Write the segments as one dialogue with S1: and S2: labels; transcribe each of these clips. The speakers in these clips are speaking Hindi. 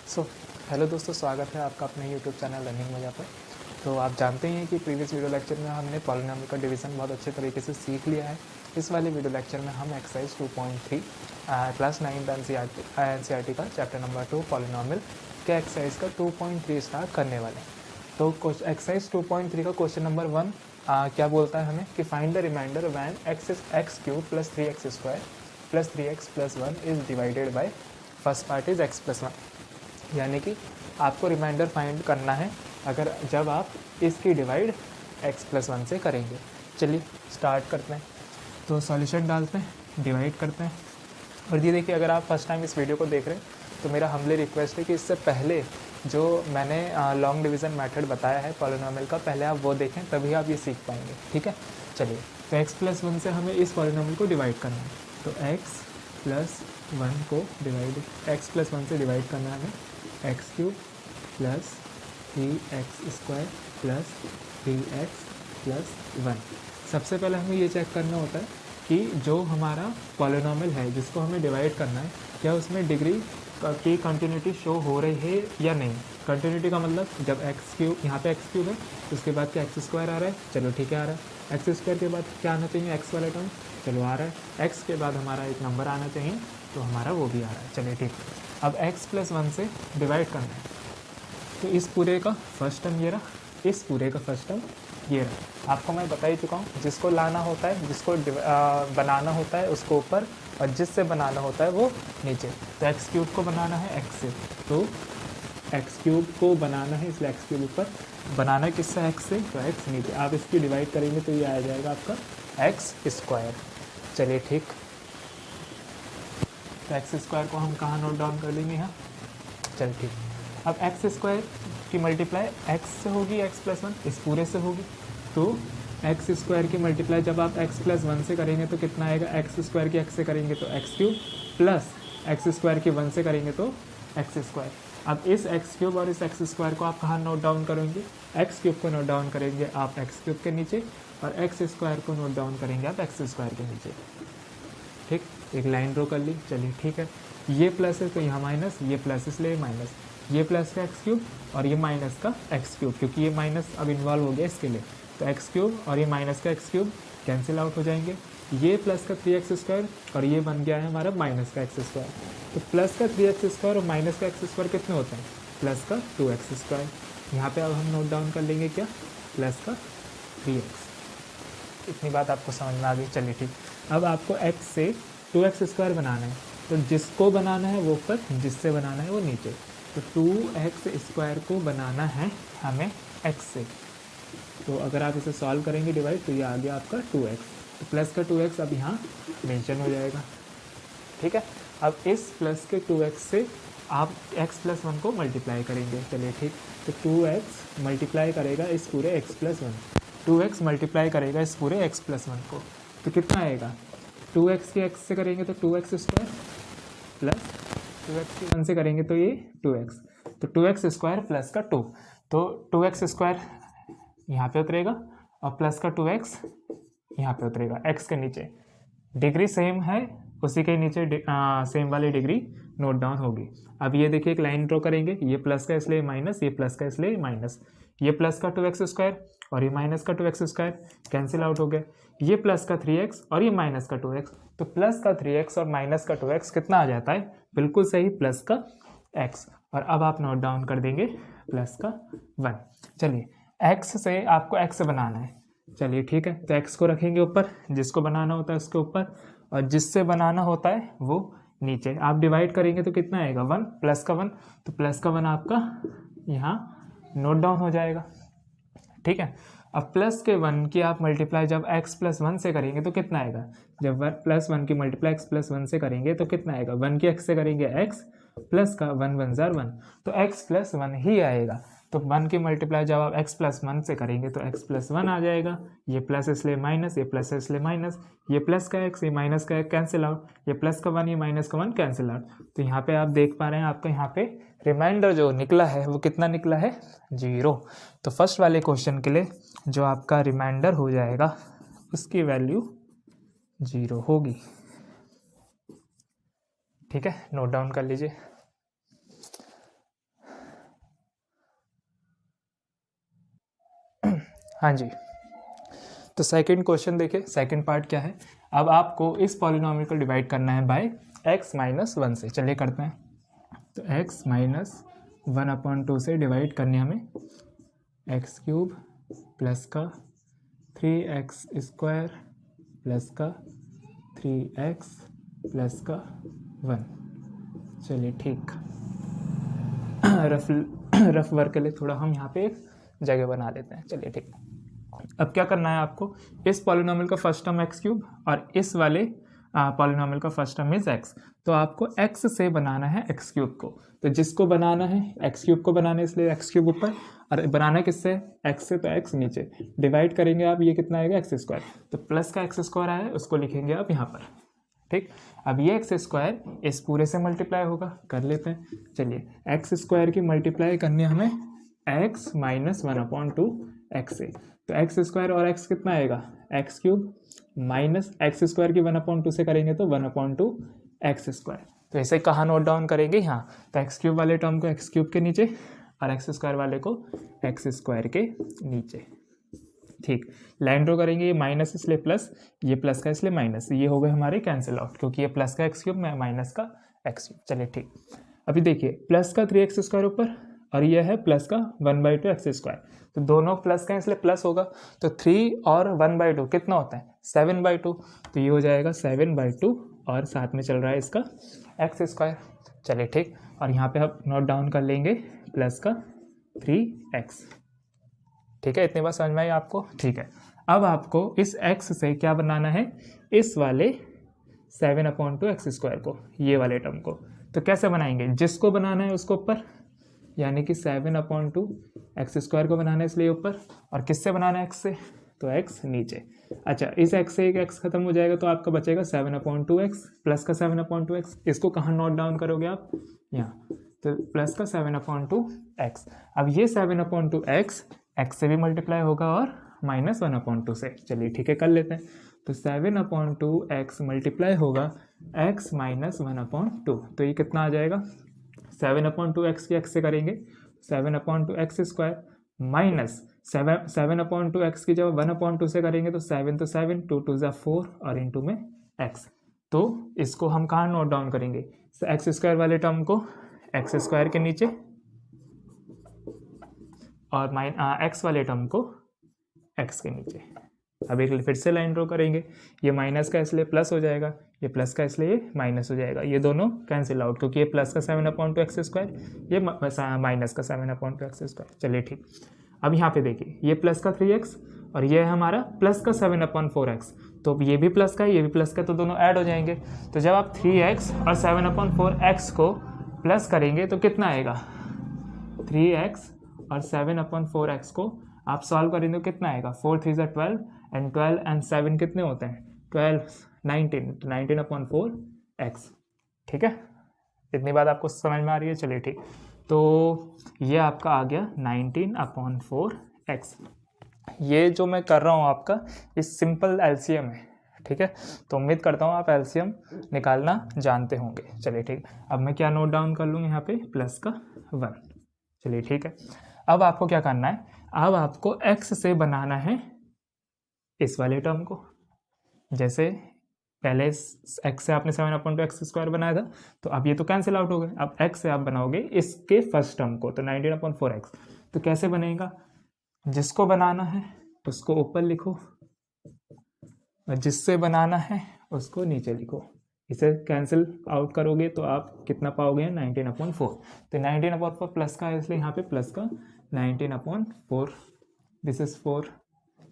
S1: सो हेलो दोस्तों, स्वागत है आपका अपने यूट्यूब चैनल लर्निंग मजा पर। तो आप जानते हैं कि प्रीवियस वीडियो लेक्चर में हमने पॉलिनोमियल का डिवीज़न बहुत अच्छे तरीके से सीख लिया है। इस वाले वीडियो लेक्चर में हम एक्सरसाइज 2.3 क्लास 9 एनसीईआरटी का चैप्टर नंबर 2 पॉलिनोमियल के एक्सरसाइज का 2.3 स्टार्ट करने वाले हैं। तो एक्सरसाइज 2.3 का क्वेश्चन नंबर 1 क्या बोलता है हमें कि find the remainder when x cube plus 3x square plus 3x plus 1 is divided by first part is x plus 1। यानी कि आपको रिमाइंडर फाइंड करना है अगर जब आप इसकी डिवाइड x प्लस 1 से करेंगे। चलिए स्टार्ट करते हैं। तो सॉल्यूशन डालते हैं, डिवाइड करते हैं। और ये देखिए, अगर आप फर्स्ट टाइम इस वीडियो को देख रहे हैं तो मेरा हम्बली रिक्वेस्ट है कि इससे पहले जो मैंने लॉन्ग डिवीज़न मेथड बताया है पॉलिनोमियल का, पहले आप वो देखें, तभी आप ये सीख पाएंगे। ठीक है, चलिए। तो x प्लस 1 से हमें इस पॉलिनोमियल को डिवाइड करना है। तो x प्लस 1 को x प्लस 1 से डिवाइड करना है हमें x cube plus 3x square plus 3x plus 1। सबसे पहले हमें ये चेक करना होता है कि जो हमारा पॉलिनोमियल है जिसको हमें डिवाइड करना है, क्या उसमें डिग्री की कंटिन्यूटी शो हो रही है या नहीं। कंटिन्यूटी का मतलब जब एक्स क्यूब, यहाँ पे एक्स क्यूब है, उसके बाद क्या एक्स स्क्वायर आ रहा है, चलो ठीक है आ रहा है। एक्स स्क्वायर के बाद क्या आना चाहिए, एक्स वाला टर्म, चलो आ रहा है। एक्स के बाद हमारा एक नंबर आना चाहिए, तो हमारा वो भी आ रहा है। चलिए ठीक। अब एक्स प्लस 1 से डिवाइड करना है, तो इस पूरे का फर्स्ट टर्म ये रहा, इस पूरे का फर्स्ट टर्म ये रहा। आपको मैं बता ही चुका हूँ, जिसको लाना होता है, जिसको बनाना होता है उसको ऊपर, और जिससे बनाना होता है वो नीचे। तो एक्स क्यूब को बनाना है एक्स से, तो एक्स क्यूब को बनाना है, इसलिए एक्स क्यूब ऊपर, बनाना है किससे, एक्स से, तो एक्स नीचे। आप इसकी डिवाइड करेंगे तो ये आ जाएगा आपका एक्स स्क्वायर। चलिए ठीक। तो एक्स स्क्वायर को हम कहाँ नोट डाउन कर लेंगे, यहाँ। चलिए ठीक। अब एक्स स्क्वायर की मल्टीप्लाई एक्स से होगी, एक्स प्लस 1 इस पूरे से होगी। तो एक्स स्क्वायर की मल्टीप्लाई जब आप एक्स प्लस 1 से करेंगे तो कितना आएगा, एक्स स्क्वायर की एक्स से करेंगे तो x cube, plus x square की 1 से करेंगे तो एक्स स्क्वायर। अब इस एक्स क्यूब और इस एक्स स्क्वायर को आप कहाँ नोट डाउन करेंगे, एक्स क्यूब को नोट डाउन करेंगे आप एक्स क्यूब के नीचे, और एक्स स्क्वायर को नोट डाउन करेंगे आप एक्स स्क्वायर के नीचे। ठीक, एक लाइन ड्रॉ कर ली। चलिए ठीक है, ये प्लस है तो यहाँ माइनस, ये प्लस इसलिए माइनस, ये प्लस का एक्स क्यूब और ये माइनस का एक्स क्यूब, क्योंकि ये माइनस अब इन्वॉल्व हो गया इसके लिए। तो एक्स क्यूब और ये माइनस का एक्स क्यूब कैंसिल आउट हो जाएंगे। ये प्लस का 3x स्क्वायर और ये बन गया है हमारा माइनस का एक्स स्क्वायर। तो प्लस का 3x स्क्वायर और माइनस का एक्स स्क्वायर कितने होते हैं, प्लस का 2x स्क्वायर। यहाँ पे अब हम नोट डाउन कर लेंगे क्या, प्लस का 3x। इतनी बात आपको समझ में आ गई। चलिए ठीक। अब आपको x से 2x स्क्वायर बनाना है, तो जिसको बनाना है वो ऊपर, जिससे बनाना है वो नीचे। तो 2x स्क्वायर को बनाना है हमें x से, तो अगर आप इसे सॉल्व करेंगे डिवाइड, तो ये आ गया आपका 2x। तो प्लस का 2x अब यहाँ मेंशन हो जाएगा। ठीक है, अब इस प्लस के 2x से आप x प्लस 1 को मल्टीप्लाई करेंगे। चलिए ठीक। तो 2x मल्टीप्लाई करेगा इस पूरे x प्लस 1, 2x मल्टीप्लाई करेगा इस पूरे x प्लस 1 को, तो कितना आएगा, 2x के x से करेंगे तो 2x स्क्वायर, प्लस 2x के 1 से करेंगे तो ये 2x, तो 2x स्क्वायर प्लस का 2, तो 2x स्क्वायर यहाँ पे उतरेगा और प्लस का 2x यहाँ पे उतरेगा x के नीचे। डिग्री सेम है, उसी के नीचे सेम वाली डिग्री नोट डाउन होगी। अब ये देखिए, एक लाइन ड्रॉ करेंगे, ये प्लस का इसलिए माइनस, ये प्लस का इसलिए माइनस, ये प्लस का 2x स्क्वायर और ये माइनस का 2x स्क्वायर कैंसिल आउट हो गया। ये प्लस का 3x और ये माइनस का 2x, तो प्लस का 3x और माइनस का 2x कितना आ जाता है, बिल्कुल सही, प्लस का x। और अब आप नोट डाउन कर देंगे प्लस का 1। चलिए, x से आपको x बनाना है। चलिए ठीक है, तो x को रखेंगे ऊपर, जिसको बनाना होता है उसके ऊपर, और जिससे बनाना होता है वो नीचे। आप डिवाइड करेंगे तो कितना आएगा, 1, प्लस का 1, तो प्लस का 1 आपका यहाँ नोट डाउन हो जाएगा। ठीक है, अब प्लस के 1 की आप मल्टीप्लाई जब x प्लस 1 से करेंगे तो कितना आएगा, जब प्लस 1 की मल्टीप्लाई x प्लस 1 से करेंगे तो कितना आएगा, 1 की x से करेंगे x, प्लस का 1 1 जार 1, तो x प्लस 1 ही आएगा। तो 1 की मल्टीप्लाई जब आप x प्लस 1 से करेंगे तो x प्लस 1 आ जाएगा। ये प्लस इसलिए माइनस, ये प्लस इसलिए माइनस, ये प्लस का x, ये माइनस का x कैंसिल आउट, ये प्लस का 1, ये माइनस का 1 कैंसिल आउट। तो यहाँ पे आप देख पा रहे हैं, आपका यहाँ पे रिमाइंडर जो निकला है वो कितना निकला है, 0। तो फर्स्ट वाले क्वेश्चन के लिए जो आपका रिमाइंडर हो जाएगा उसकी वैल्यू 0 होगी। ठीक है, नोट डाउन कर लीजिए। हाँ जी, तो सेकंड क्वेश्चन देखिए, सेकंड पार्ट क्या है। अब आपको इस पॉलिनोमियल को डिवाइड करना है बाय x माइनस 1 से। चलिए करते हैं। तो x माइनस 1/2 से डिवाइड करने हमें एक्स क्यूब प्लस का 3x स्क्वायर प्लस का 3x प्लस का 1। चलिए ठीक, रफ वर्क के लिए थोड़ा हम यहाँ पे एक जगह बना लेते हैं। चलिए ठीक, अब क्या करना है आपको, इस पॉलिनोमियल का फर्स्ट टर्म एक्स क्यूब और इस वाले पॉलिनोमियल का फर्स्ट टर्म इज एक्स। तो आपको एक्स से बनाना है एक्स क्यूब को। तो जिसको बनाना है एक्स क्यूब को बनाना है, इसलिए एक्स क्यूब ऊपर, और बनाना है किससे, एक्स से, तो एक्स नीचे। डिवाइड करेंगे आप, ये कितना आएगा एक्स स्क्वायर, तो प्लस का एक्स स्क्वायर आया है उसको लिखेंगे आप यहाँ पर। ठीक, अब ये एक्स स्क्वायर इस पूरे से मल्टीप्लाई होगा, कर लेते हैं। चलिए, एक्स स्क्वायर की मल्टीप्लाई करनी है हमें एक्स माइनस 1/2 एक्स से। तो एक्स स्क्वायर और एक्स कितना आएगा, x cube minus x square की 1/2 से करेंगे तो 1/2 एक्स स्क्वायर। तो ऐसे कहाँ नोट डाउन करेंगे, यहाँ। तो एक्स क्यूब वाले टर्म को एक्स क्यूब के नीचे और एक्स स्क्वायर वाले को एक्स स्क्वायर के नीचे। ठीक, लाइन ड्रॉ करेंगे, ये माइनस इसलिए प्लस, ये प्लस का इसलिए माइनस, ये हो गए हमारे कैंसिल आउट, क्योंकि ये प्लस का एक्स क्यूब माइनस का एक्स क्यूब। चलिए ठीक, अभी देखिए प्लस का 3x स्क्वायर ऊपर और ये है प्लस का 1/2 एक्स स्क्वायर। तो दोनों प्लस का इसलिए प्लस होगा, तो 3 और 1/2 कितना होता है 7/2। तो ये हो जाएगा 7/2 और साथ में चल रहा है इसका एक्स स्क्वायर। चलिए ठीक, और यहाँ पे आप नोट डाउन कर लेंगे प्लस का 3x। ठीक है, इतनी बात समझ में आई आपको। ठीक है, अब आपको इस x से क्या बनाना है, इस वाले 7/2 एक्स स्क्वायर को, ये वाले टर्म को। तो कैसे बनाएंगे, जिसको बनाना है उसको ऊपर, यानी कि 7/2 एक्स स्क्वायर को बनाना है इसलिए ऊपर, और किससे बनाना है x से, तो x नीचे। अच्छा, इस x से एक x खत्म हो जाएगा तो आपका बचेगा 7/2 एक्स प्लस का 7/2 एक्स। इसको कहाँ नोट डाउन करोगे आप, यहाँ। तो प्लस का 7/2 एक्स। अब ये 7/2 एक्स x से भी मल्टीप्लाई होगा और माइनस 1/2 से। चलिए ठीक है, कर लेते हैं। तो 7/2 एक्स मल्टीप्लाई होगा x माइनस 1/2। तो ये कितना आ जाएगा, 7/2 एक्स की x से करेंगे 7/2 एक्स स्क्वायर माइनस 7/2 एक्स की जब 1/2 से करेंगे तो 7 तो 7, 2 2 ज़ा 4 और इंटू में x। तो इसको हम कहाँ नोट डाउन करेंगे, एक्स स्क्वायर वाले टर्म को एक्स स्क्वायर के नीचे और एक्स वाले टर्म को एक्स के नीचे। अब एक फिर से लाइन ड्रॉ करेंगे, ये माइनस का इसलिए प्लस हो जाएगा, ये प्लस का इसलिए माइनस हो जाएगा, ये दोनों कैंसिल आउट, क्योंकि ये प्लस का 7/2 एक्स स्क्वायर, ये माइनस का 7/2 एक्स स्क्वायर। चलिए ठीक, अब यहाँ पे देखिए ये प्लस का 3x और ये है हमारा प्लस का 7/4 एक्स। तो ये भी प्लस का है, ये भी प्लस का, तो दोनों ऐड हो जाएंगे। तो जब आप 3x और 7/4 एक्स को प्लस करेंगे तो कितना आएगा, 3x और 7/4 एक्स को आप सॉल्व करेंगे तो कितना आएगा, 4 3 ज़ा 12 एंड 12 एंड 7 कितने होते हैं 12, 19, 19/4 एक्स। ठीक है, इतनी बात आपको समझ में आ रही है। चलिए ठीक, तो ये आपका आ गया 19/4 एक्स। ये जो मैं कर रहा हूँ आपका ये सिंपल एलसीएम है। ठीक है, तो उम्मीद करता हूँ आप एलसीएम निकालना जानते होंगे। चलिए ठीक, अब मैं क्या नोट डाउन कर लूँगा यहाँ पे, प्लस का 1। चलिए ठीक है, अब आपको क्या करना है, अब आपको x से बनाना है इस वाले टर्म को। जैसे पहले x से आपने 7/2 एक्स स्क्वायर बनाया था, तो अब ये तो कैंसिल आउट हो गए। अब x से आप बनाओगे इसके फर्स्ट टर्म को, तो 19/4 एक्स। तो कैसे बनेगा, जिसको बनाना है उसको ऊपर लिखो और जिससे बनाना है उसको नीचे लिखो। इसे कैंसिल आउट करोगे तो आप कितना पाओगे, 19/4। तो 19/4 प्लस का है इसलिए यहाँ पे प्लस का 19/4, दिस इज 4।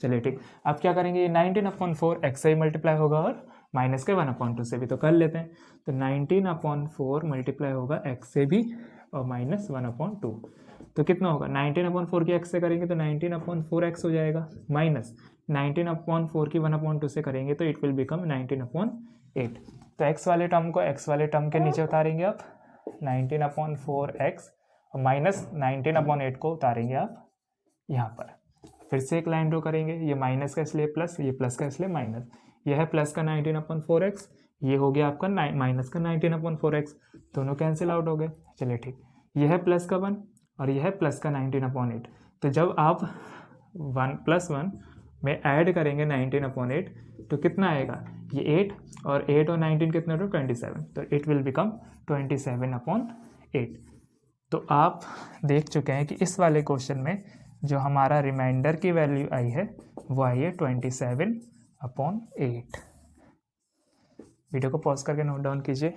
S1: चलिए ठीक, अब क्या करेंगे, ये 19/4 एक्स से ही मल्टीप्लाई होगा और माइनस के 1/2 से भी, तो कर लेते हैं। तो 19/4 मल्टीप्लाई होगा एक्स से भी और माइनस 1/2, तो कितना होगा, 19/4 की एक्स से करेंगे तो 19/4 एक्स हो जाएगा, माइनस 19/4 की 1/2 से करेंगे तो इट विल बिकम 19/8। तो एक्स वाले टर्म को एक्स वाले टर्म के नीचे उतारेंगे आप 19/4 एक्स और माइनस 19/8 को उतारेंगे आप यहाँ पर। फिर से एक लाइन ड्रॉ करेंगे, ये माइनस का इसलिए प्लस, ये प्लस का इसलिए माइनस। ये है प्लस का 19/4 एक्स, ये हो गया आपका माइनस का 19/4 एक्स, दोनों कैंसिल आउट हो गए। चलिए ठीक, ये है प्लस का 1 और ये है प्लस का 19/8। तो जब आप 1+1 में ऐड करेंगे 19/8 तो कितना आएगा, ये 8 और 8 और 19 कितना हो, 27, तो इट विल बिकम 27/8। तो आप देख चुके हैं कि इस वाले क्वेश्चन में जो हमारा रिमाइंडर की वैल्यू आई है वो आई है 27/8। वीडियो को पॉज करके नोट डाउन कीजिए।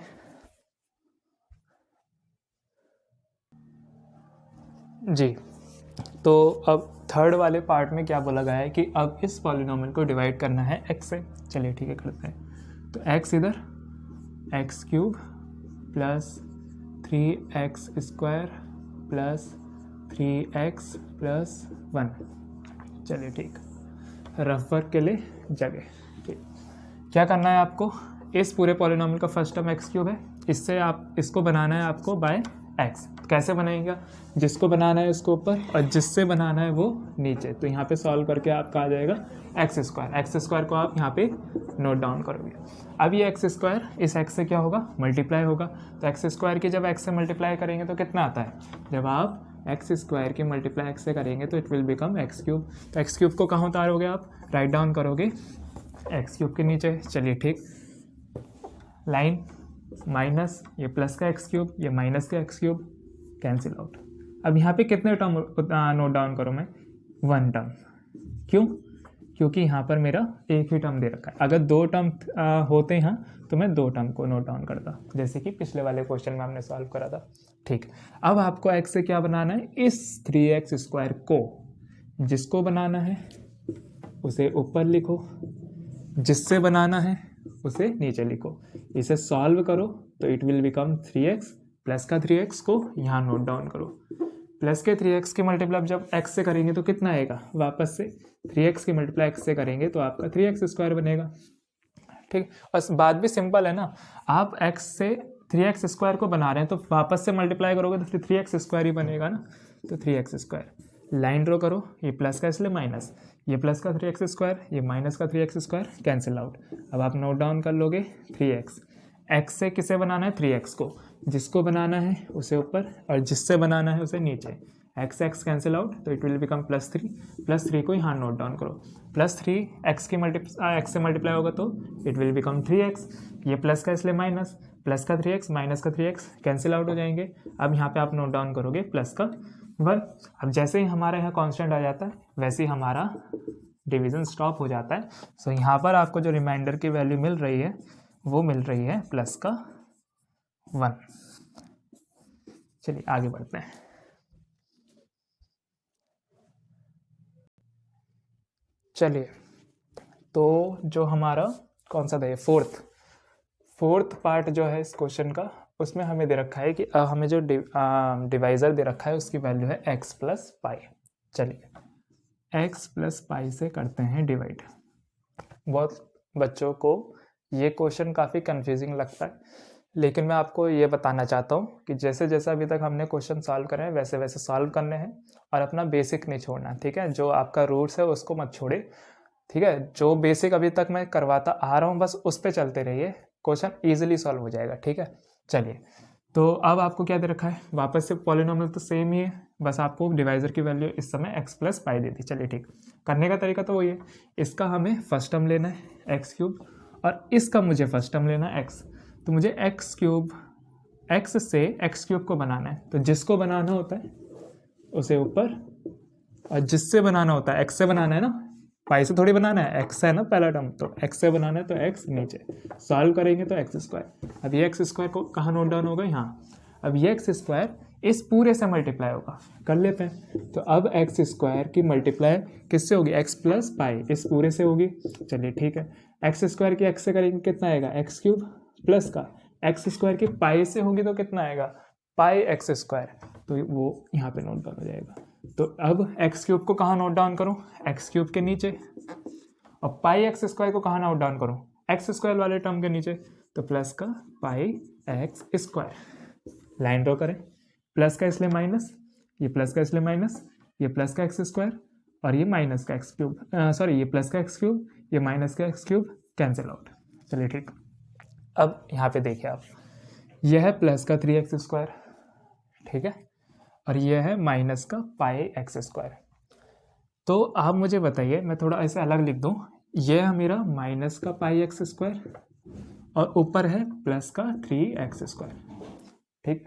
S1: जी, तो अब थर्ड वाले पार्ट में क्या बोला गया है कि अब इस पॉलिनोमियल को डिवाइड करना है x से। चलिए ठीक है, करते हैं। तो x इधर x³ plus 3x² plus 3x plus 1। चलिए ठीक, रफ वर्क के लिए जगह। ठीक, क्या करना है आपको, इस पूरे पॉलिनोमियल का फर्स्ट टर्म x³ है, इससे आप इसको बनाना है आपको बाय x। कैसे बनाएगा, जिसको बनाना है उसको ऊपर और जिससे बनाना है वो नीचे। तो यहाँ पे सॉल्व करके आपका आ जाएगा x² को आप यहाँ पे नोट डाउन करोगे। अब ये x² इस x से क्या होगा, मल्टीप्लाई होगा। तो x² की जब x से मल्टीप्लाई करेंगे तो कितना आता है, जब आप x² की मल्टीप्लाई x से करेंगे तो इट विल बिकम x³। तो x³ को कहाँ उतारोगे आप, राइट डाउन करोगे x³ के नीचे। चलिए ठीक, लाइन माइनस ये प्लस का x³, ये माइनस का x³ कैंसिल आउट। अब यहाँ पे कितने टर्म नोट डाउन करूँ मैं, 1 टर्म। क्यों, क्योंकि यहाँ पर मेरा एक ही टर्म दे रखा है। अगर 2 टर्म होते हैं तो मैं 2 टर्म को नोट डाउन करता, जैसे कि पिछले वाले क्वेश्चन में हमने सॉल्व करा था। ठीक, अब आपको x से क्या बनाना है, इस 3x² को जिसको बनाना है उसे ऊपर लिखो, जिससे बनाना है उसे नीचे लिखो। इसे सॉल्व करो तो it will become 3x, plus का 3x को यहाँ नोट डाउन करो। प्लस के 3x की मल्टीप्लाई जब x से करेंगे तो कितना आएगा, वापस से 3x की मल्टीप्लाई x से करेंगे तो आपका 3x² बनेगा। ठीक, और बात भी सिंपल है ना, आप x से 3x² को बना रहे हैं तो वापस से मल्टीप्लाई करोगे तो फिर 3x² ही बनेगा ना। तो 3x², लाइन ड्रॉ करो, ये प्लस का इसलिए माइनस, ये प्लस का 3x², ये माइनस का 3x² कैंसिल आउट। अब आप नोट डाउन कर लोगे 3x। x से किसे बनाना है, 3x को, जिसको बनाना है उसे ऊपर और जिससे बनाना है उसे नीचे। x कैंसिल आउट तो इट विल बिकम +3 को यहाँ नोट डाउन करो। +3 x से मल्टीप्लाई होगा तो इट विल बिकम 3x। ये प्लस का इसलिए माइनस, प्लस का 3x माइनस का 3x कैंसिल आउट हो जाएंगे। अब यहाँ पे आप नोट डाउन करोगे प्लस का 1। अब जैसे ही हमारा यहाँ कांस्टेंट आ जाता है वैसे ही हमारा डिवीज़न स्टॉप हो जाता है। सो यहाँ पर आपको जो रिमाइंडर की वैल्यू मिल रही है वो मिल रही है प्लस का 1। चलिए आगे बढ़ते हैं। चलिए, तो जो हमारा कौन सा था, ये फोर्थ पार्ट जो है इस क्वेश्चन का, उसमें हमें दे रखा है कि हमें जो डिवाइज़र दे रखा है उसकी वैल्यू है x + पाई। चलिए x + पाई से करते हैं डिवाइड। बहुत बच्चों को ये क्वेश्चन काफ़ी कंफ्यूजिंग लगता है, लेकिन मैं आपको ये बताना चाहता हूँ कि जैसे जैसे अभी तक हमने क्वेश्चन सॉल्व करे हैं वैसे वैसे सॉल्व करने हैं और अपना बेसिक नहीं छोड़ना। ठीक है, जो आपका रूट्स है उसको मत छोड़े। ठीक है, जो बेसिक अभी तक मैं करवाता आ रहा हूँ बस उस पर चलते रहिए, क्वेश्चन ईजिली सॉल्व हो जाएगा। ठीक है, चलिए, तो अब आपको क्या दे रखा है, वापस से पॉलिनोमियल तो सेम ही है, बस आपको डिवाइज़र की वैल्यू इस समय x + पाई दे दी। चलिए ठीक, करने का तरीका तो वही है, इसका हमें फर्स्ट टर्म लेना है x³ और इसका मुझे फर्स्ट टर्म लेना है x। तो मुझे x से x³ को बनाना है, तो जिसको बनाना होता है उसे ऊपर और जिससे बनाना होता है x से बनाना है ना, पाई से थोड़ी बनाना है, x है ना पहला टर्म, तो x से बनाना है तो x नीचे। सॉल्व करेंगे तो x²। अब ये x² को कहाँ नोट डाउन होगा, यहाँ। अब ये x² इस पूरे से मल्टीप्लाई होगा, कर लेते हैं। तो अब x² की मल्टीप्लाई किससे होगी, x + पाई, इस पूरे से होगी। चलिए ठीक है, x² की x से करेंगे कितना आएगा, x³ प्लस का x² की पाई से होगी तो कितना आएगा, पाई x², तो वो यहाँ पे नोट डाउन हो जाएगा। तो अब x³ को कहाँ नोट डाउन करूँ, x³ के नीचे, और पाई x² को कहाँ नोट डाउन करूँ, x² वाले टर्म के नीचे। तो प्लस का पाई x², लाइन ड्रॉ करें, प्लस का इसलिए माइनस, ये प्लस का इसलिए माइनस, ये प्लस का x² और ये माइनस का x³, सॉरी ये प्लस का x³, ये माइनस का x³ कैंसिल आउट। चलिए ठीक, अब यहाँ पे देखिए आप, यह है प्लस का 3x², ठीक है, और यह है माइनस का पाई x²। तो आप मुझे बताइए, मैं थोड़ा ऐसे अलग लिख दूँ, ये है मेरा माइनस का पाई एक्स स्क्वायर और ऊपर है प्लस का 3x²। ठीक,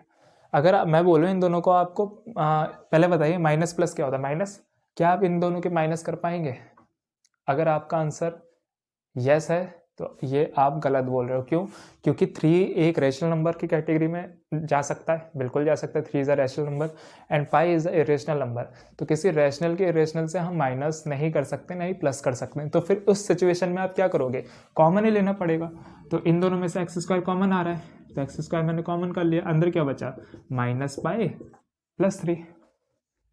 S1: अगर मैं बोलूँ इन दोनों को आपको पहले बताइए माइनस प्लस क्या होता है, माइनस, क्या आप इन दोनों के माइनस कर पाएंगे? अगर आपका आंसर यस है तो ये आप गलत बोल रहे हो। क्यों? क्योंकि 3 एक रेशनल नंबर की कैटेगरी में जा सकता है, बिल्कुल जा सकता है। 3 is a rational number and pi is a irrational number. तो किसी रेशनल के इरेशनल से हम माइनस नहीं कर सकते, नहीं प्लस कर सकते हैं। तो फिर उस सिचुएशन में आप क्या करोगे? कॉमन ही लेना पड़ेगा। तो इन दोनों में से x² कॉमन आ रहा है, तो x² मैंने कॉमन कर लिया। अंदर क्या बचा? Minus pi plus 3।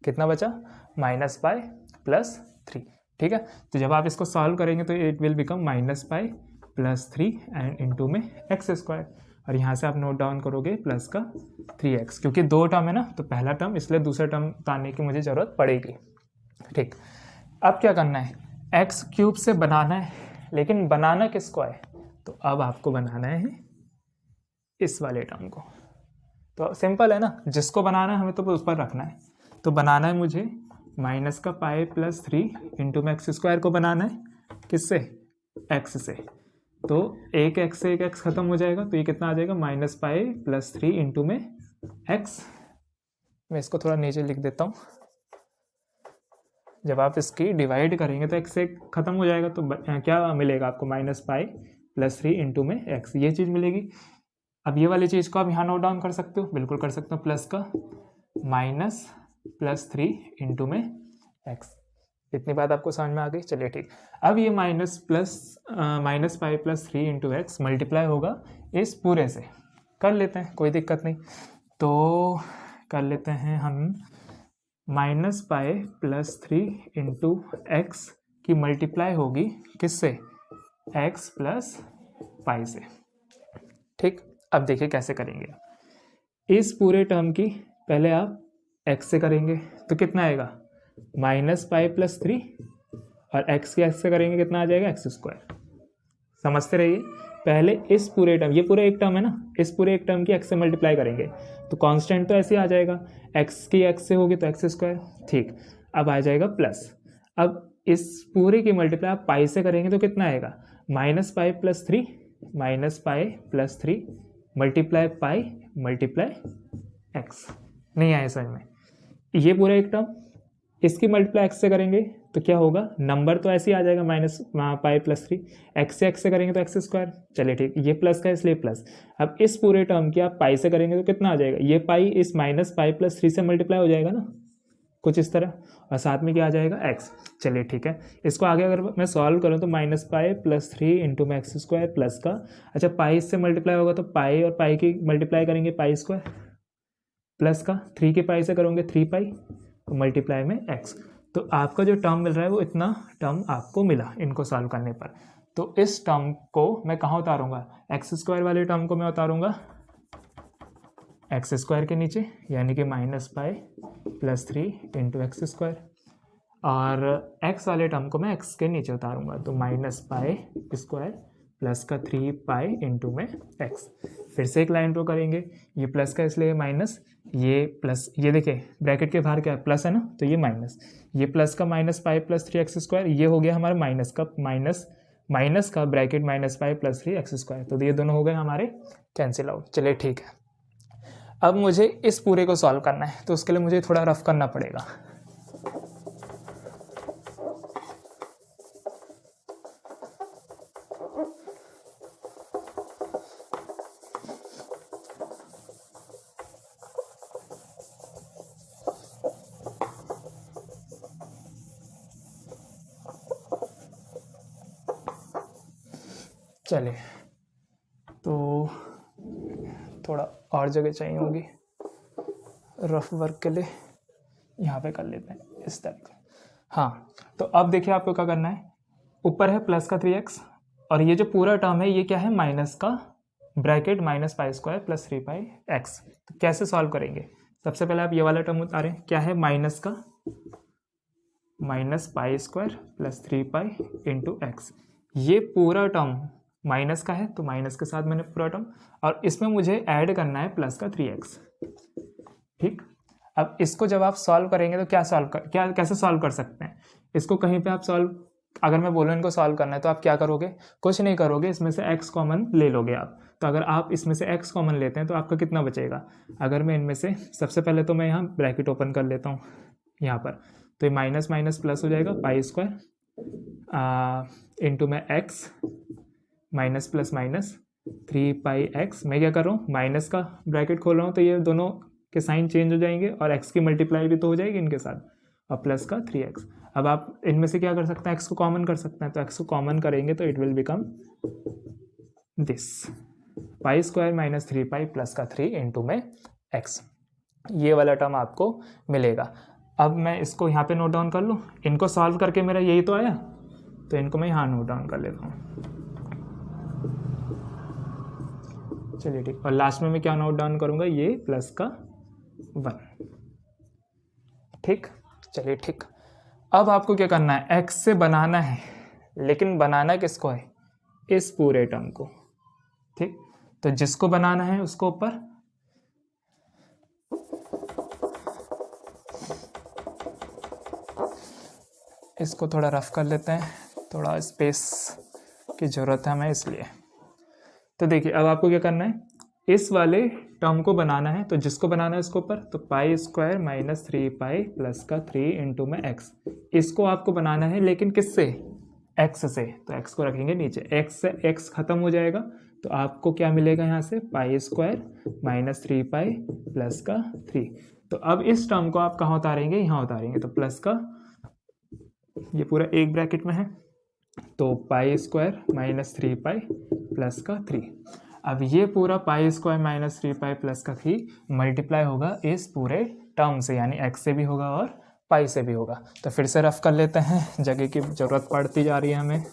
S1: कितना बचा? Minus pi plus 3। ठीक है, तो जब आप इसको सॉल्व करेंगे तो it will become minus pi plus 3 and into में x²। और यहाँ से आप नोट डाउन करोगे प्लस का 3x, क्योंकि दो टर्म है ना, तो पहला टर्म, इसलिए दूसरा टर्म उतारने की मुझे ज़रूरत पड़ेगी। ठीक, अब क्या करना है? x³ से बनाना है, लेकिन बनाना किसको है? तो अब आपको बनाना है इस वाले टर्म को। तो सिंपल है ना, जिसको बनाना है हमें तो उस पर रखना है। तो बनाना है मुझे माइनस का पाई प्लस 3 इंटू में x² को बनाना है, किससे? x से। तो एक x से एक x खत्म हो जाएगा, तो ये कितना आ जाएगा? माइनस पाई प्लस 3 इंटू में x। मैं इसको थोड़ा नीचे लिख देता हूँ। जब आप इसकी डिवाइड करेंगे तो x से खत्म हो जाएगा, तो क्या मिलेगा आपको? माइनस पाई प्लस 3 इंटू में x, ये चीज़ मिलेगी। अब ये वाली चीज़ को आप यहाँ नोट डाउन कर सकते हो, बिल्कुल कर सकते हो। प्लस का माइनस प्लस 3 इंटू में x। इतनी बात आपको समझ में आ गई? चलिए ठीक। अब ये minus pi plus 3 into x multiply होगा इस पूरे से। कर लेते हैं, कोई दिक्कत नहीं। तो कर लेते हैं हम minus pi plus 3 into x की मल्टीप्लाई होगी किससे? x प्लस पाई से। ठीक, अब देखिए कैसे करेंगे। इस पूरे टर्म की पहले आप x से करेंगे तो कितना आएगा? माइनस पाई प्लस 3, और x की x से करेंगे कितना आ जाएगा? x²। समझते रहिए। पहले इस पूरे टर्म, ये पूरे एक टर्म है ना, इस पूरे एक टर्म की x से मल्टीप्लाई करेंगे तो कांस्टेंट तो ऐसे ही आ जाएगा, x की x से होगी तो x²। ठीक, अब आ जाएगा प्लस। अब इस पूरे की मल्टीप्लाई आप पाई से करेंगे तो कितना आएगा? Minus pi plus 3, minus pi plus 3 multiply pi multiply x। नहीं आया समझ में? ये पूरा एक टर्म, इसकी मल्टीप्लाई x से करेंगे तो क्या होगा? नंबर तो ऐसे ही आ जाएगा, माइनस पाई प्लस 3। x से x से करेंगे तो x²। चलिए ठीक, ये प्लस का इसलिए प्लस। अब इस पूरे टर्म की आप पाई से करेंगे तो कितना आ जाएगा? ये पाई इस माइनस पाई प्लस 3 से मल्टीप्लाई हो जाएगा ना, कुछ इस तरह, और साथ में क्या आ जाएगा? x। चलिए ठीक है, इसको आगे अगर मैं सॉल्व करूँ तो माइनस पाई प्लस 3 इंटू में x² प्लस का, अच्छा पाई इससे मल्टीप्लाई होगा तो पाई और पाई की मल्टीप्लाई करेंगे पाई² प्लस का 3 की पाई से करोगे 3 पाई मल्टीप्लाई में x। तो आपका जो टर्म मिल रहा है वो इतना टर्म आपको मिला इनको सॉल्व करने पर। तो इस टर्म को मैं कहाँ उतारूंगा? x² वाले टर्म को मैं उतारूंगा x² के नीचे, यानी कि minus pi plus 3 into x², और x वाले टर्म को मैं x के नीचे उतारूंगा तो माइनस पाई स्क्वायर प्लस का 3 पाई इंटू में x। फिर से एक लाइन ड्रॉ करेंगे, ये प्लस का इसलिए माइनस, ये प्लस, ये देखिए ब्रैकेट के बाहर क्या है? प्लस है ना, तो ये माइनस, ये प्लस का माइनस पाई प्लस 3x², ये हो गया हमारा माइनस का bracket minus pi plus 3x²। तो ये दोनों हो गए हमारे कैंसिल आउट। चलिए ठीक है, अब मुझे इस पूरे को सॉल्व करना है तो उसके लिए मुझे थोड़ा रफ करना पड़ेगा। चलिए, तो थोड़ा और जगह चाहिए होगी रफ वर्क के लिए, यहाँ पे कर लेते हैं इस तरीके। हाँ, तो अब देखिए आपको क्या करना है, ऊपर है प्लस का 3x और ये जो पूरा टर्म है ये क्या है? माइनस का bracket minus pi square plus 3 पाई x। तो कैसे सॉल्व करेंगे? सबसे पहले आप ये वाला टर्म उतारें, क्या है? माइनस का minus pi square plus 3 pi into x. ये पूरा टर्म माइनस का है तो माइनस के साथ मैंने पूरा टर्म, और इसमें मुझे ऐड करना है प्लस का 3x। ठीक, अब इसको जब आप सॉल्व करेंगे तो कैसे सॉल्व कर सकते हैं? इसको कहीं पे आप सॉल्व, अगर मैं बोलूँ इनको सॉल्व करना है तो आप क्या करोगे, कुछ नहीं करोगे, इसमें से x कॉमन ले लोगे आप। तो अगर आप इसमें से x कॉमन लेते हैं तो आपका कितना बचेगा, अगर मैं इनमें से सबसे पहले तो मैं यहाँ ब्रैकेट ओपन कर लेता हूँ यहाँ पर, तो ये माइनस माइनस प्लस हो जाएगा पाई स्क्वायर इंटू में x minus plus minus 3πx, मैं क्या कर रहा हूँ माइनस का ब्रैकेट खोल रहा हूँ तो ये दोनों के साइन चेंज हो जाएंगे और x की मल्टीप्लाई भी तो हो जाएगी इनके साथ, और प्लस का 3x। अब आप इनमें से क्या कर सकते हैं, x को कॉमन कर सकते हैं, तो x को कॉमन करेंगे तो it will become this pi square minus 3π plus का 3 इंटू में x, ये वाला टर्म आपको मिलेगा। अब मैं इसको यहाँ पे नोट डाउन कर लूँ, इनको सॉल्व करके मेरा यही तो आया, तो इनको मैं यहाँ नोट डाउन कर लेता हूँ। चलिए ठीक, और लास्ट में मैं क्या नोट डाउन करूँगा, ये प्लस का 1। ठीक, चलिए ठीक। अब आपको क्या करना है, x से बनाना है, लेकिन बनाना किसको है, इस पूरे टर्म को। ठीक, तो जिसको बनाना है उसको ऊपर, इसको थोड़ा रफ कर लेते हैं, थोड़ा स्पेस की ज़रूरत है हमें इसलिए। तो देखिए अब आपको क्या करना है, इस वाले टर्म को बनाना है, तो जिसको बनाना है उसको ऊपर, तो पाई स्क्वायर माइनस 3π प्लस का 3 इंटू में x, इसको आपको बनाना है लेकिन किससे, x से, तो x को रखेंगे नीचे, x से x खत्म हो जाएगा तो आपको क्या मिलेगा यहाँ से, पाई स्क्वायर माइनस 3π प्लस का 3। तो अब इस टर्म को आप कहाँ उतारेंगे, यहाँ उतारेंगे, तो प्लस का, ये पूरा एक ब्रैकेट में है, तो पाई स्क्वायर माइनस 3π प्लस का 3। अब ये पूरा पाई स्क्वायर माइनस 3π प्लस का 3 मल्टीप्लाई होगा इस पूरे टर्म से, यानी x से भी होगा और पाई से भी होगा। तो फिर से रफ कर लेते हैं, जगह की ज़रूरत पड़ती जा रही है हमें।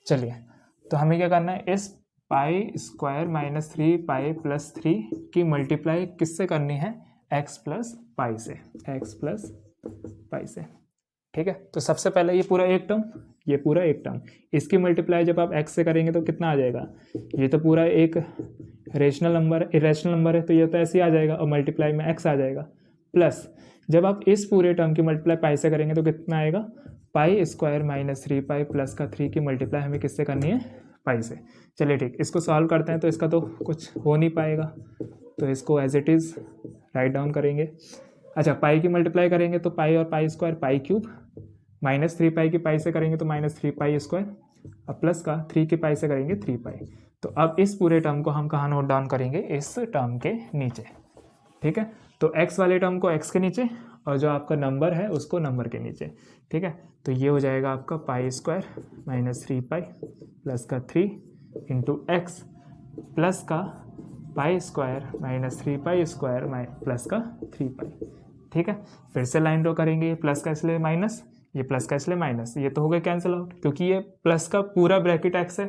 S1: चलिए, तो हमें क्या करना है, इस पाई स्क्वायर माइनस 3π प्लस 3 की मल्टीप्लाई किससे करनी है, x प्लस पाई से, x प्लस पाई से। ठीक है, तो सबसे पहले ये पूरा एक टर्म, ये पूरा एक टर्म, इसकी मल्टीप्लाई जब आप x से करेंगे तो कितना आ जाएगा, ये तो पूरा एक रेशनल नंबर, इरेशनल नंबर है तो ये तो ऐसे ही आ जाएगा, और मल्टीप्लाई में x आ जाएगा, प्लस जब आप इस पूरे टर्म की मल्टीप्लाई पाई से करेंगे तो कितना आएगा, पाई स्क्वायर माइनस 3π प्लस का 3 की मल्टीप्लाई हमें किससे करनी है, पाई से। चलिए ठीक, इसको सॉल्व करते हैं, तो इसका तो कुछ हो नहीं पाएगा, तो इसको as it is write down करेंगे। अच्छा, पाई की मल्टीप्लाई करेंगे तो पाई और pi square pi cube, minus 3π की पाई से करेंगे तो माइनस 3π स्क्वायर, अब प्लस का 3 की पाई से करेंगे 3π। तो अब इस पूरे टर्म को हम कहाँ नोट डाउन करेंगे, इस टर्म के नीचे। ठीक है, तो x वाले टर्म को x के नीचे, और जो आपका नंबर है उसको नंबर के नीचे। ठीक है, तो ये हो जाएगा आपका पाई स्क्वायर माइनस 3π प्लस का 3 इंटू एक्स प्लस का pi square minus 3π square plus का 3π। ठीक है, फिर से लाइन ड्रॉ करेंगे, प्लस का इसलिए माइनस, ये प्लस का इसलिए माइनस, ये तो हो गया कैंसिल आउट, क्योंकि ये प्लस का पूरा ब्रैकेट x है,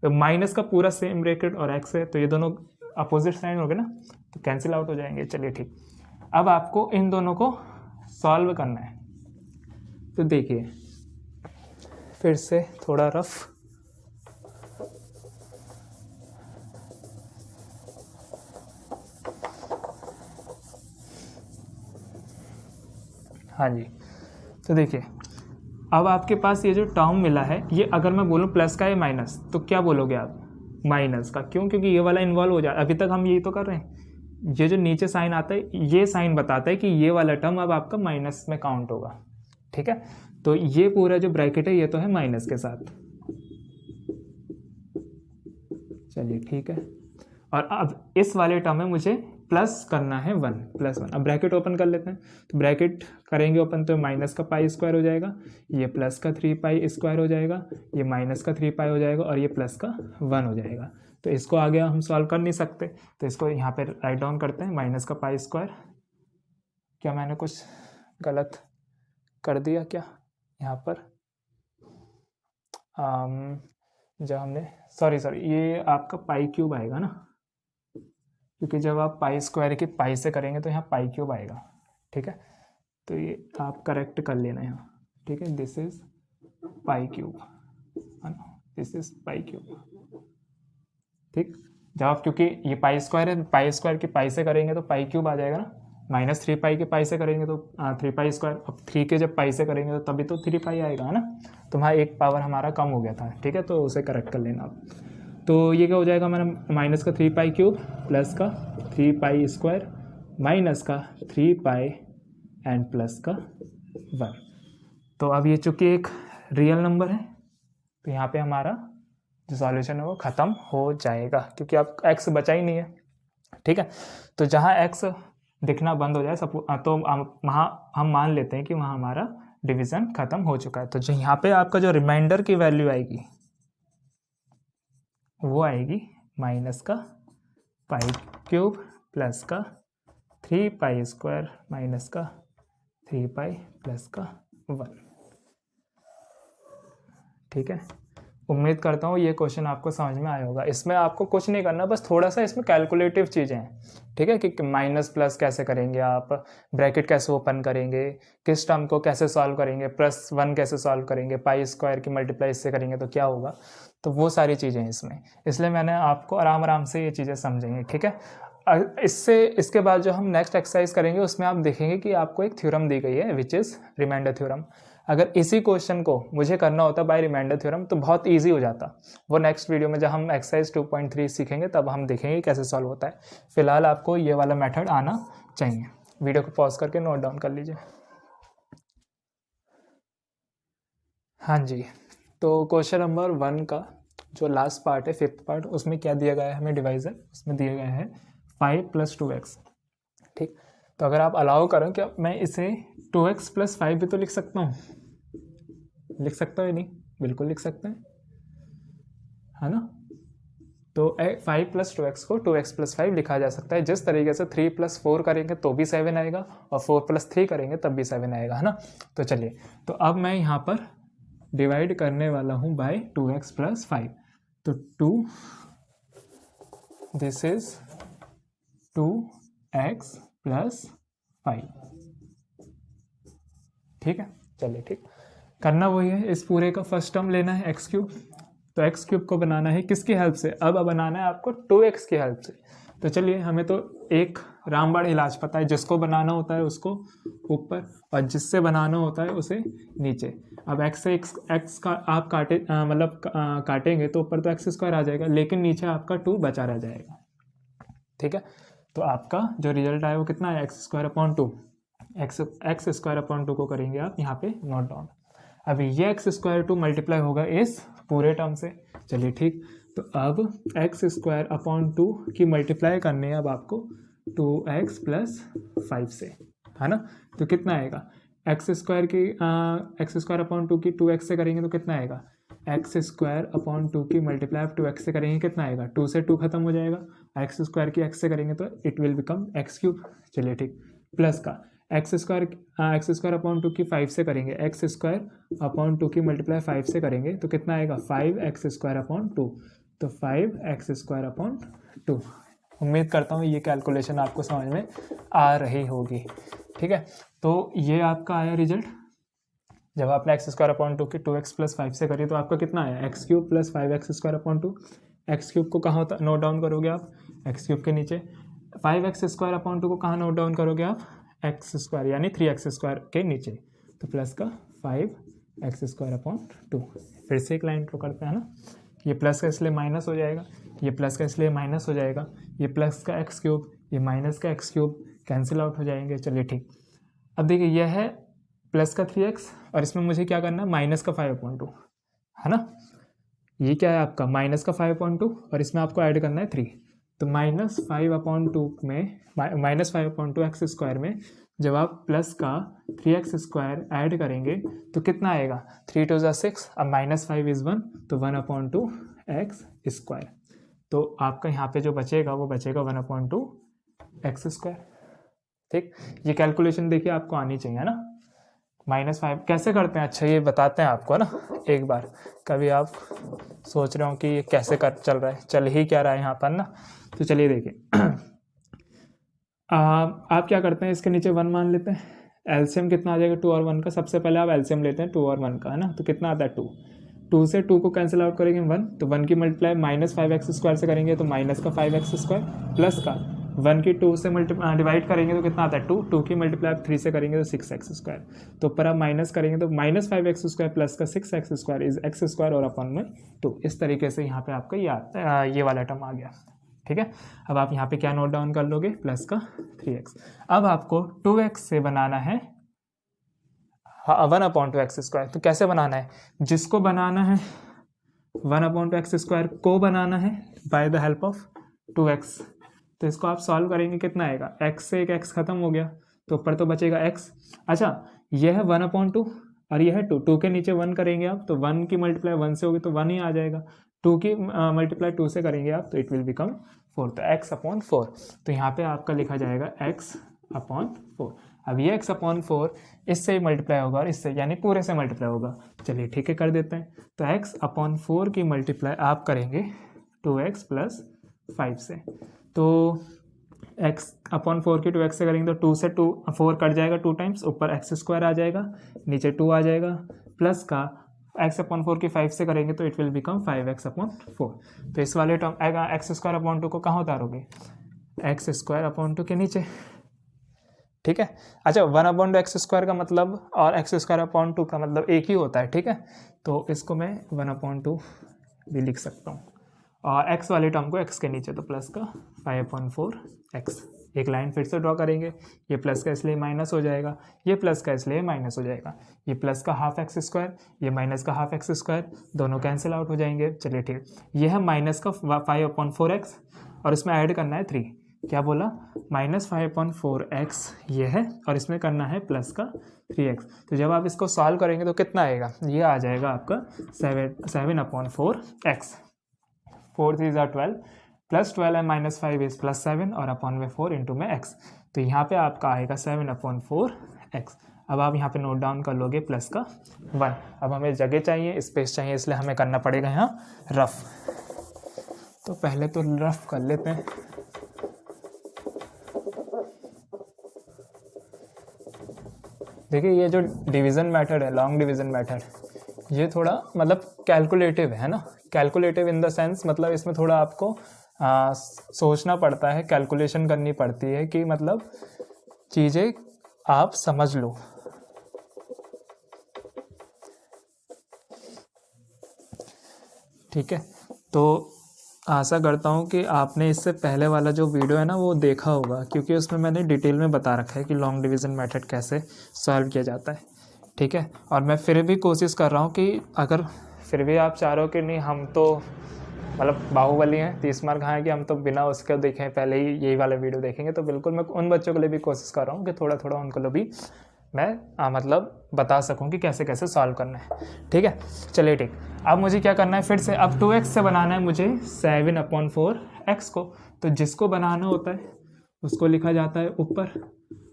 S1: तो माइनस का पूरा सेम ब्रैकेट और x है, तो ये दोनों अपोजिट साइन हो गए ना, तो कैंसिल आउट हो जाएंगे। चलिए ठीक, अब आपको इन दोनों को सॉल्व करना है। तो देखिए फिर से थोड़ा रफ, हाँ जी, तो देखिए अब आपके पास ये जो टर्म मिला है, ये अगर मैं बोलूँ प्लस का या माइनस, तो क्या बोलोगे आप, माइनस का। क्यों, क्योंकि ये वाला इन्वॉल्व हो जाए, अभी तक हम यही तो कर रहे हैं, ये जो नीचे साइन आता है ये साइन बताता है कि ये वाला टर्म अब आपका माइनस में काउंट होगा। ठीक है, तो ये पूरा जो ब्रैकेट है ये तो है माइनस के साथ। चलिए ठीक है, और अब इस वाले टर्म में मुझे प्लस करना है 1 प्लस 1। अब ब्रैकेट ओपन कर लेते हैं, तो ब्रैकेट करेंगे ओपन तो माइनस का पाई स्क्वायर हो जाएगा, ये प्लस का 3π स्क्वायर हो जाएगा, ये माइनस का 3π हो जाएगा, और ये प्लस का 1 हो जाएगा। तो इसको आगे हम सॉल्व कर नहीं सकते, तो इसको यहाँ पे राइट डाउन करते हैं, माइनस का पाई स्क्वायर। क्या मैंने कुछ गलत कर दिया क्या यहाँ पर, जब हमने सॉरी ये आपका पाई क्यूब आएगा ना, क्योंकि जब आप पाई स्क्वायर की पाई से करेंगे तो यहाँ पाई क्यूब आएगा। ठीक है, तो ये आप करेक्ट कर लेना यहाँ। ठीक है, this is pi cube, this is pi cube. ठीक, जब आप, क्योंकि ये पाई स्क्वायर है, पाई स्क्वायर की पाई से करेंगे तो पाई क्यूब आ जाएगा ना, माइनस 3 पाई के पाई से करेंगे तो 3 पाई स्क्वायर, अब 3 के जब पाई से करेंगे तो तभी तो 3 पाई आएगा, है ना। तो वहाँ एक पावर हमारा कम हो गया था, ठीक है, तो उसे करेक्ट कर लेना आप। तो ये क्या हो जाएगा हमारा, माइनस का 3 पाई क्यूब प्लस का 3 पाई स्क्वायर माइनस का 3 पाई एंड प्लस का 1। तो अब ये चूँकि एक रियल नंबर है तो यहाँ पे हमारा जो सॉल्यूशन है वो ख़त्म हो जाएगा, क्योंकि अब x बचा ही नहीं है, ठीक है। तो जहाँ x दिखना बंद हो जाए तो वहाँ हम मान लेते हैं कि वहाँ हमारा डिवीज़न ख़त्म हो चुका है। तो जो यहाँ पे आपका जो रिमाइंडर की वैल्यू आएगी वो आएगी माइनस का पाई क्यूब प्लस का 3 पाई स्क्वायर माइनस का 3 पाई प्लस का 1, ठीक है। उम्मीद करता हूँ ये क्वेश्चन आपको समझ में आया होगा। इसमें आपको कुछ नहीं करना, बस थोड़ा सा इसमें कैलकुलेटिव चीज़ें हैं, ठीक है, कि माइनस प्लस कैसे करेंगे आप, ब्रैकेट कैसे ओपन करेंगे, किस टर्म को कैसे सॉल्व करेंगे, +1 कैसे सॉल्व करेंगे, पाई स्क्वायर की मल्टीप्लाई इससे करेंगे तो क्या होगा। तो वो सारी चीज़ें हैं इसमें, इसलिए मैंने आपको आराम आराम से ये चीज़ें समझेंगे, ठीक है। इसके बाद जो हम नेक्स्ट एक्सरसाइज करेंगे उसमें आप देखेंगे कि आपको एक थ्योरम दी गई है विच इज़ रिमाइंडर थ्योरम। अगर इसी क्वेश्चन को मुझे करना होता बाय रिमाइंडर थ्योरम तो बहुत इजी हो जाता। वो नेक्स्ट वीडियो में जब हम एक्सरसाइज 2.3 सीखेंगे तब हम देखेंगे कैसे सॉल्व होता है। फिलहाल आपको ये वाला मेथड आना चाहिए। वीडियो को पॉज करके नोट डाउन कर लीजिए। हाँ जी, तो क्वेश्चन नंबर 1 का जो लास्ट पार्ट है, 5th पार्ट, उसमें क्या दिया गया है हमें डिवाइजर, उसमें दिया गया है 5 + 2x, ठीक। तो अगर आप अलाउ करें कि मैं इसे 2x + 5 भी तो लिख सकता हूँ, लिख सकता हूँ या नहीं, बिल्कुल लिख सकते हैं, है ना। तो 5 + 2x को 2x + 5 लिखा जा सकता है। जिस तरीके से 3 + 4 करेंगे तो भी 7 आएगा और 4 + 3 करेंगे तब भी 7 आएगा, है ना। तो चलिए, तो अब मैं यहाँ पर डिवाइड करने वाला हूँ बाय 2x + 5। तो 2, दिस इज 2x + 5, ठीक है। चलिए, ठीक, करना वही है, इस पूरे का फर्स्ट टर्म लेना है x3। तो x3 को बनाना है किसकी हेल्प से, अब बनाना है आपको 2x की हेल्प से। तो चलिए, हमें तो एक रामबाण इलाज पता है, जिसको बनाना होता है उसको ऊपर और जिससे बनाना होता है उसे नीचे। अब x से x का आप काटेंगे तो ऊपर तो x² आ जाएगा, लेकिन नीचे आपका 2 बचा रह जाएगा, ठीक है। तो आपका जो रिजल्ट आया वो कितना है, x²/2। x²/2 को करेंगे आप यहाँ पे नोट डाउन। अभी ये x² मल्टीप्लाई होगा इस पूरे टर्म से। चलिए, ठीक, तो अब x²/2 की मल्टीप्लाई करनी है अब आपको 2x + 5 से, है ना। तो कितना आएगा, x² की 2x से करेंगे तो कितना आएगा, x²/2 की मल्टीप्लाई आप 2x से करेंगे कितना आएगा, 2 से 2 खत्म हो जाएगा, x² की x से करेंगे तो इट विल बिकम x3। चलिए, ठीक, प्लस का x²/2 की 5 से करेंगे, x²/2 की मल्टीप्लाई 5 से करेंगे तो कितना आएगा, 5x²/2। तो 5x²/2। उम्मीद करता हूँ ये कैलकुलेशन आपको समझ में आ रही होगी, ठीक है। तो ये आपका आया रिजल्ट। जब आपने x²/2 की 2x + 5 से करी तो आपका कितना आया, x³ + 5x²/2। x³ को कहाँ नोट डाउन करोगे आप, x³ के नीचे। 5x²/2 को कहाँ नोट डाउन करोगे आप, x² यानी 3x² के नीचे। तो प्लस का 5x²/2। फिर से एक लाइन ड्रॉ करते हैं ना, ये प्लस का इसलिए माइनस हो जाएगा, ये प्लस का इसलिए माइनस हो जाएगा, ये प्लस का x³ ये माइनस का x³ कैंसिल आउट हो जाएंगे। चलिए, ठीक, अब देखिए यह है प्लस का 3x और इसमें मुझे क्या करना है, माइनस का 5/2, है ना। ये क्या है आपका माइनस का 5/2 और इसमें आपको ऐड करना है 3। तो -5/2 में -5/2 में जब आप प्लस का 3x² ऐड करेंगे तो कितना आएगा, 3 × 6, अब -5 = 1 तो 1/2 x²। तो आपका यहाँ पे जो बचेगा वो बचेगा 1/2 x², ठीक। ये कैलकुलेशन देखिए आपको आनी चाहिए, है ना। -5 कैसे करते हैं, अच्छा ये बताते हैं आपको, है ना। एक बार कभी आप सोच रहे हो कि ये कैसे चल रहा है, चल ही क्या रहा है यहाँ पर ना। तो चलिए देखिए आप क्या करते हैं, इसके नीचे 1 मान लेते हैं। एलसीएम कितना आ जाएगा 2 और 1 का, सबसे पहले आप एलसीएम लेते हैं 2 और 1 का, है ना। तो कितना आता है 2, 2 से 2 को कैंसिल आउट करेंगे 1, तो 1 की मल्टीप्लाई -5x² से करेंगे तो माइनस का 5x² प्लस का 1 की 2 से डिवाइड करेंगे तो कितना आता है 2, 2 की मल्टीप्लाई आप 3 से करेंगे तो 6x², तो ऊपर आप माइनस करेंगे तो -5x² प्लस का 6x² इज x² और अपन में 2। इस तरीके से यहाँ पे आपका ये वाला टर्म आ गया। ठीक है, अब आप यहाँ पे क्या नोट डाउन कर लोगे, प्लस का 3x। अब आपको 2x से बनाना है 1/2x²। तो कैसे बनाना है, जिसको बनाना है 1/2x² को बनाना है by the help of 2x। तो इसको आप सॉल्व करेंगे, कितना आएगा, x से एक x खत्म हो गया तो ऊपर तो बचेगा x। अच्छा, यह है 1/2 और यह है 2, 2 के नीचे 1 करेंगे आप तो 1 की मल्टीप्लाई 1 से होगी तो 1 ही आ जाएगा, 2 की मल्टीप्लाई 2 से करेंगे आप तो इट विल बिकम 4, तो x/4। तो यहाँ पे आपका लिखा जाएगा x/4। अब ये x/4 इससे मल्टीप्लाई होगा और इससे यानी पूरे से मल्टीप्लाई होगा। चलिए ठीक है, कर देते हैं। तो x/4 की मल्टीप्लाई आप करेंगे 2x + 5 से, तो x/4 की 2x से करेंगे तो 2 से 4 कट जाएगा 2 टाइम्स, ऊपर x² आ जाएगा, नीचे 2 आ जाएगा, प्लस का x/4 की 5 से करेंगे तो इट विल बिकम 5x/4। तो इस वाले टर्म x² को कहाँ उतारोगे, x² के नीचे। ठीक है, अच्छा 1/x² का मतलब और x² का मतलब एक ही होता है। ठीक है, तो इसको मैं 1/2 भी लिख सकता हूँ और x वाले टर्म को x के नीचे, तो प्लस का 5/4x। एक लाइन फिर से ड्रॉ करेंगे, ये प्लस का इसलिए माइनस हो जाएगा, ये प्लस का इसलिए माइनस हो जाएगा, ये प्लस का ½ ये माइनस का ½ दोनों कैंसिल आउट हो जाएंगे। चलिए ठीक, ये है माइनस का 5/4x और इसमें ऐड करना है 3। क्या बोला, -5/4x ये है और इसमें करना है प्लस का 3x। तो जब आप इसको सॉल्व करेंगे तो कितना आएगा, ये आ जाएगा आपका 7/4x। 4 3 = 12, प्लस 12 है -5 इज +7 और अपॉन में 4 इंटू में x। तो यहाँ पे आपका आएगा 7/4x। अब आप यहाँ पे नोट डाउन कर लोगे प्लस का 1। अब हमें जगह चाहिए, स्पेस चाहिए, इसलिए हमें करना पड़ेगा यहाँ रफ। तो पहले तो रफ कर लेते हैं। देखिए ये जो डिवीज़न मेथड है, लॉन्ग डिवीज़न मेथड, ये थोड़ा मतलब कैलकुलेटिव है ना। कैलकुलेटिव इन द सेंस मतलब इसमें थोड़ा आपको सोचना पड़ता है, कैलकुलेशन करनी पड़ती है कि मतलब चीज़ें आप समझ लो। ठीक है, तो आशा करता हूँ कि आपने इससे पहले वाला जो वीडियो है ना वो देखा होगा, क्योंकि उसमें मैंने डिटेल में बता रखा है कि लॉन्ग डिवीज़न मेथड कैसे सॉल्व किया जाता है। ठीक है, और मैं फिर भी कोशिश कर रहा हूँ कि अगर फिर भी आप चाह रहे हो कि नहीं हम तो मतलब बाहुबली हैं, 30 मार खाएँ कि हम तो बिना उसके देखें पहले ही यही वाला वीडियो देखेंगे, तो बिल्कुल मैं उन बच्चों के लिए भी कोशिश कर रहा हूँ कि थोड़ा थोड़ा उनको लिए भी मैं मतलब बता सकूं कि कैसे कैसे सॉल्व करना है। ठीक है, चलिए ठीक। अब मुझे क्या करना है, फिर से अब 2x से बनाना है मुझे 7/4x को। तो जिसको बनाना होता है उसको लिखा जाता है ऊपर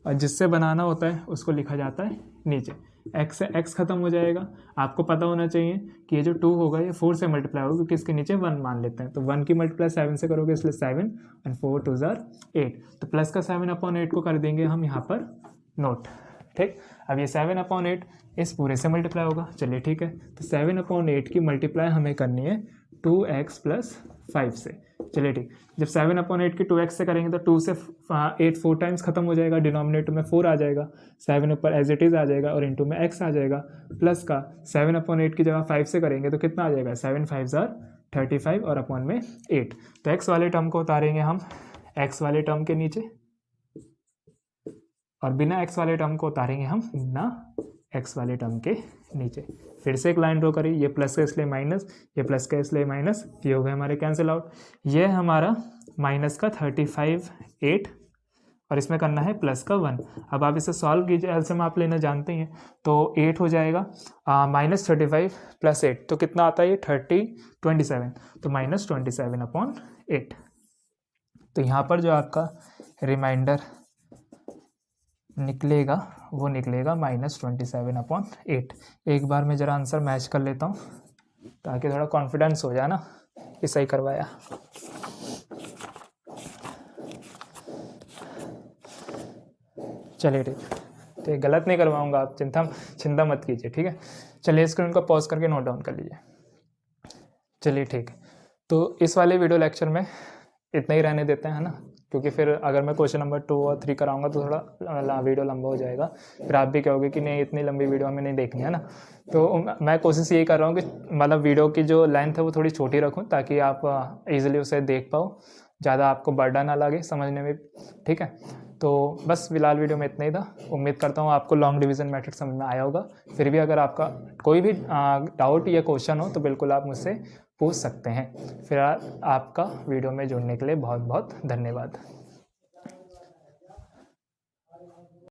S1: और जिससे बनाना होता है उसको लिखा जाता है नीचे। x से x खत्म हो जाएगा। आपको पता होना चाहिए कि ये जो 2 होगा ये 4 से मल्टीप्लाई होगा, क्योंकि इसके नीचे 1 मान लेते हैं। तो 1 की मल्टीप्लाई 7 से करोगे, इसलिए 7 और 4 2 = 8। तो प्लस का 7/8 को कर देंगे हम यहाँ पर नोट। ठीक, अब ये 7/8 इस पूरे से मल्टीप्लाई होगा। चलिए ठीक है, तो 7/8 की मल्टीप्लाई हमें करनी है 2x + 5 से। चलिए ठीक, जब 7/8 की 2x से करेंगे तो 2 से 8 4 टाइम्स खत्म हो जाएगा, डिनोमिनेटर में 4 आ जाएगा, 7 ऊपर एज इट इज़ आ जाएगा और इंटू में x आ जाएगा, प्लस का 7/8 की जगह 5 से करेंगे तो कितना आ जाएगा, 7 5 = 35 और अपॉन में 8। तो x वाले टर्म को उतारेंगे हम x वाले टर्म के नीचे और बिना x वाले टर्म को उतारेंगे हम बिना x वाले टर्म के नीचे। फिर से एक लाइन ड्रॉ करिए, ये प्लस का इसलिए माइनस, ये प्लस का इसलिए माइनस, ये हो गए हमारे कैंसिल आउट। ये हमारा माइनस का 35 8 और इसमें करना है प्लस का 1। अब आप इसे सॉल्व कीजिए, एलसीएम आप लेना जानते हैं, तो 8 हो जाएगा -35 + 8 तो कितना आता है ये 27, तो -27/8। तो यहाँ पर जो आपका रिमाइंडर निकलेगा वो निकलेगा -27/8। एक बार मैं ज़रा आंसर मैच कर लेता हूँ ताकि थोड़ा कॉन्फिडेंस हो जाए ना कि सही करवाया। चलिए ठीक, तो ये गलत नहीं करवाऊँगा, आप चिंता मत कीजिए। ठीक है, चलिए स्क्रीन को पॉज करके नोट डाउन कर लीजिए। चलिए ठीक, तो इस वाले वीडियो लेक्चर में इतना ही रहने देते हैं, है ना। क्योंकि फिर अगर मैं क्वेश्चन नंबर 2 और 3 कराऊंगा तो थोड़ा वीडियो लंबा हो जाएगा, फिर आप भी कहोगे कि नहीं इतनी लंबी वीडियो हमें नहीं देखनी है ना। तो मैं कोशिश यही कर रहा हूँ कि मतलब वीडियो की जो लेंथ है वो थोड़ी छोटी रखूँ ताकि आप ईजिली उसे देख पाओ, ज़्यादा आपको बर्डन ना लगे समझने में, ठीक है। तो बस फिलहाल वीडियो में इतना ही था। उम्मीद करता हूँ आपको लॉन्ग डिवीज़न मेथड समझ में आया होगा। फिर भी अगर आपका कोई भी डाउट या क्वेश्चन हो तो बिल्कुल आप मुझसे पूछ सकते हैं। फिर आपका वीडियो में जुड़ने के लिए बहुत बहुत धन्यवाद।